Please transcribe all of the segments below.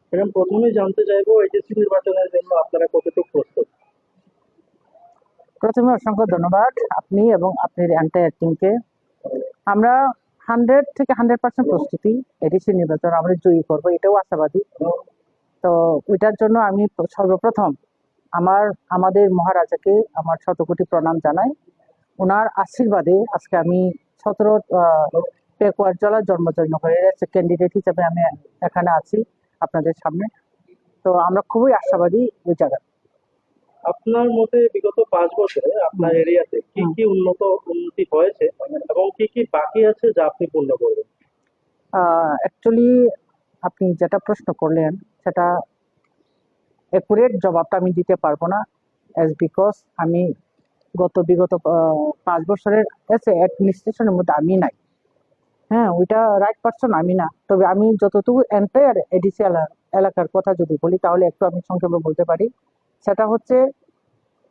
Madam, প্রথমেই জানতে চাইবো এইচএসসি নির্বাচনের জন্য আপনারা কতটুকু প্রস্তুত? প্রথমে অসংখ্য ধন্যবাদ আপনি এবং আপনার এন্টায়ার টিমকে। আমরা 100% প্রস্তুতি। এডিসি নির্বাচন আমরা জয়ী করবো, এটাও আশাবাদী। তো ওইটার জন্য আমি সর্বপ্রথম আমাদের মহারাজাকে আমার শতকোটি প্রণাম জানাই। ওনার আশীর্বাদে আজকে আমি 17 পেকুয়ার জেলা জন্মজয়নগরের ক্যান্ডিডেট হিসেবে আমি এখানে আছি আপনাদের সামনে। তো আমরা খুবই আশাবাদী ওই জায়গায়। আপনার মতে বিগত 5 বছরে আপনার এরিয়াতে কি কি উন্নতি হয়েছে এবং কি কি বাকি আছে যা আপনি পূর্ণ করবেন? অ্যাকচুয়ালি আপনি যেটা প্রশ্ন করলেন সেটা অ্যাকুরেট জবাবটা আমি দিতে পারবো না, বিকজ আমি বিগত 5 বছরের অ্যাডমিনিস্ট্রেশনের মধ্যে আমি নাই। হ্যাঁ, ওইটা রাইট পারসন আমি না। তবে আমি যতটুকু এন্টায়ার এডিসি এলাকার কথা যদি বলি তাহলে একটু আমি সংক্ষেপে বলতে পারি। সেটা হচ্ছে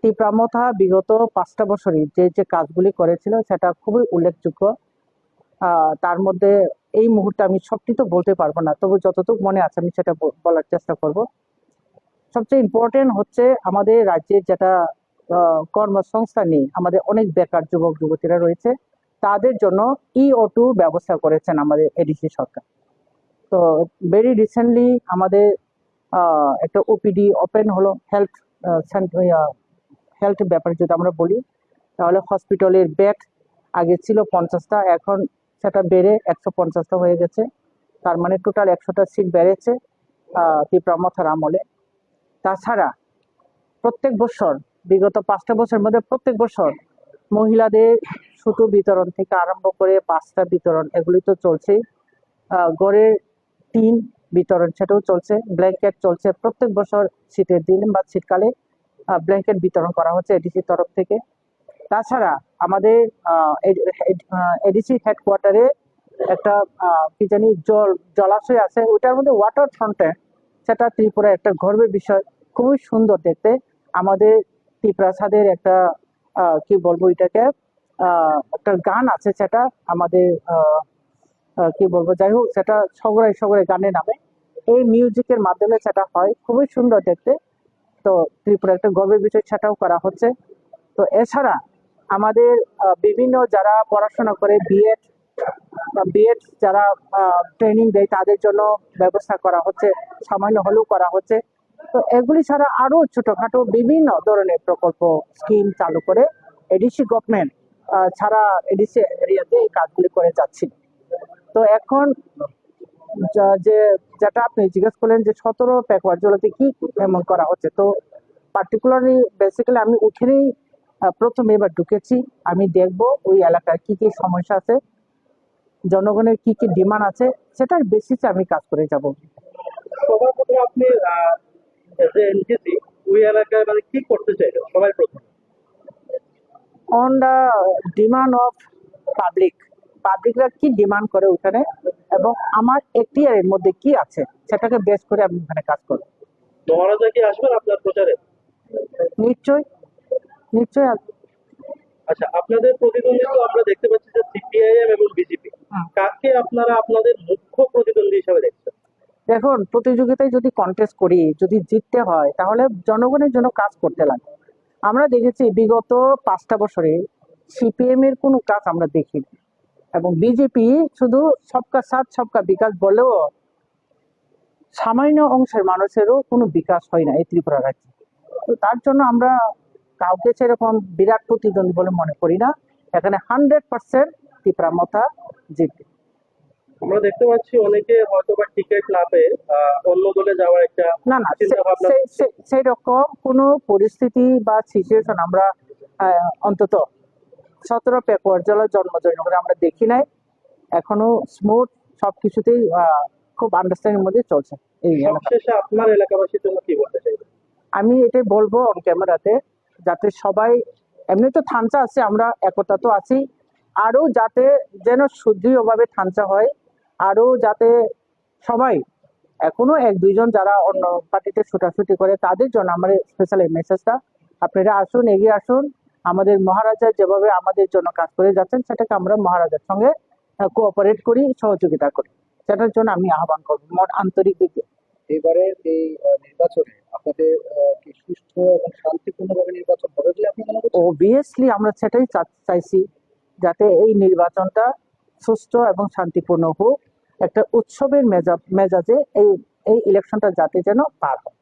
তীব্রামথা বিগত 5টা বছরে যে যে কাজগুলি করেছিল সেটা খুবই উল্লেখযোগ্য। তার মধ্যে এই মুহূর্তে আমি সবটি তো বলতে পারবো না, তবু যতটুকু মনে আছে আমি সেটা বলার চেষ্টা করব। সবচেয়ে ইম্পর্টেন্ট হচ্ছে আমাদের রাজ্যের যেটা কর্মসংস্থান নেই, আমাদের অনেক বেকার যুবক যুবতীরা রয়েছে, তাদের জন্য অটো ব্যবস্থা করেছেন আমাদের এডিসি সরকার। তো ভেরি রিসেন্টলি আমাদের একটা ওপিডি ওপেন হলো। হেলথ ব্যাপারে যদি আমরা বলি তাহলে হসপিটালের বেড আগে ছিল 50টা, এখন সেটা বেড়ে 150টা হয়ে গেছে। তার মানে টোটাল 100টা সিট বেড়েছে তীব্রামথার আমলে। তাছাড়া প্রত্যেক বছর বিগত 5টা বছরের মধ্যে প্রত্যেক বছর মহিলাদের সুতো বিতরণ থেকে আরম্ভ করে পাস্তা বিতরণ এগুলি তো চলছেই। গড়ের টিন বিতরণ সেটাও চলছে, ব্ল্যাঙ্কেট চলছে। প্রত্যেক বছর শীতের দিন বা শীতকালে ব্ল্যাঙ্কেট বিতরণ করা হচ্ছে এডিসির তরফ থেকে। তাছাড়া আমাদের এডিসি হেডকোয়ার্টারে একটা কি জানি জলাশয় আছে, ওটার মধ্যে ওয়াটার ফ্রন্টে, সেটা ত্রিপুরা একটা গর্বের বিষয়, খুবই সুন্দর দেখতে। আমাদের ত্রিপ্রাসাদের একটা কি বলবো এটাকে, একটা গান আছে সেটা আমাদের কি বলবো, যাই হোক সেটা সগরে সগরে গানে নামে। এই মিউজিকের মাধ্যমে সেটা হয়, খুবই সুন্দর দেখতে। তো ত্রিপুরা একটা গর্বের বিষয়, সেটাও করা হচ্ছে। তো এছাড়া আমাদের বিভিন্ন যারা পড়াশোনা করে বিএড যারা ট্রেনিং দেয় তাদের জন্য ব্যবস্থা করা হচ্ছে, সামান্য হলেও করা হচ্ছে। তো এগুলি ছাড়া আরো ছোটখাটো বিভিন্ন ধরনের প্রকল্প স্কিম চালু করে এডিসি গভর্নমেন্ট ছাড়া এডিসি এরিয়াতে এই কাজগুলি করে যাচ্ছি। তো এখন যে যেটা আপনি জিজ্ঞেস করলেন যে 17 পেকুয়ার জেলাতে কি এমন করা হচ্ছে, তো পার্টিকুলারলি বেসিক্যালি আমি ওখানেই প্রথম এবার ঢুকেছি। আমি দেখব ওই এলাকায় কি কি সমস্যা আছে, জনগণের কি কি ডিমান্ড আছে, সেটার বেসিসে আমি কাজ করে যাব। সবার প্রথমে আপনি যে এনজিসি ওই এলাকায় মানে কি করতে চাইলেন সবাই প্রথমে? অন দ্য ডিমান্ড অফ পাবলিকরা কি ডিমান্ড করে ওখানে, এবং আমার এখতিয়ারের মধ্যে কি আছে সেটাকে বেস করে আমি ওখানে কাজ করব। মহারাজা কি আসবেন আপনার প্রচারে? নিশ্চয়ই, নিশ্চয়ই আসবো। আচ্ছা, আপনাদের প্রতিদ্বন্দ্বী তো আমরা দেখতে পাচ্ছি যে সিপিআইএম এবং বিজেপি। কাকে আপনারা আপনাদের মুখ্য প্রতিদ্বন্দ্বী হিসাবে দেখছেন? দেখুন, প্রতিযোগিতায় যদি কন্টেস্ট করি, যদি জিততে হয় তাহলে জনগণের জন্য কাজ করতে লাগে। আমরা দেখেছি বিগত 5টা বছরে সিপিএম এর কোনো কাজ আমরা দেখিনি, এবং বিজেপি শুধু সবকা সাথ সবকা বিকাশ বলেও সামান্য অংশের মানুষেরও কোনো বিকাশ হয় না এই ত্রিপুরা রাজ্যে। তো তার জন্য আমরা কাউকে সেরকম বিরাট প্রতিদ্বন্দ্বী বলে মনে করি না। এখানে 100% তীব্রামথা জিতবে। আমরা দেখতে পাচ্ছি অনেকে হয়তো বা টিকিট না পেয়ে অন্য দলে যাওয়ার একটা না না, চিন্তা ভাবনা। সেই রকম কোনো পরিস্থিতি বা সিচুয়েশন আমরা অন্তত 17 পেকুয়ার জেলা জন্মজয়নগরে আমরা দেখি নাই। এখনো স্মুথ সবকিছুতেই খুব আন্ডারস্ট্যান্ডিং মধ্যে চলছে এই এলাকা। সবশেষে আপনার এলাকাবাসীর জন্য কি বলতে চাইবেন? আমি এটাই বলবো অন ক্যামেরাতে, যাতে সবাই, এমনি তো থানচা আছে, আমরা একতা তো আছি, আরো যাতে যেন সুদৃঢ়ভাবে থানচা হয়, আরো যাতে সবাই, এখনো 1-2 জন যারা অন্য পার্টিতে ছুটাছুটি করে তাদের জন্য আমার স্পেশাল এই মেসেজটা, আপনারা আসুন, এগিয়ে আসুন। আমাদের মহারাজা যেভাবে আমাদের জন্য কাজ করে যাচ্ছেন সেটাকে আমরা মহারাজার সঙ্গে কোঅপারেট করি, সহযোগিতা করি, সেটার জন্য আমি আহ্বান করবো মন আন্তরিক দিকে। এবারের এই নির্বাচনে আপনাদের কি সুষ্ঠু এবং শান্তিপূর্ণভাবে নির্বাচন হবে বলে আপনি মনে করছেন? অবভিয়াসলি আমরা সেটাই চাইছি, যাতে এই নির্বাচনটা সুষ্ঠু এবং শান্তিপূর্ণ হোক, একটা উৎসবের মেজাজে এই এই ইলেকশনটা যাতে যেন পার হয়।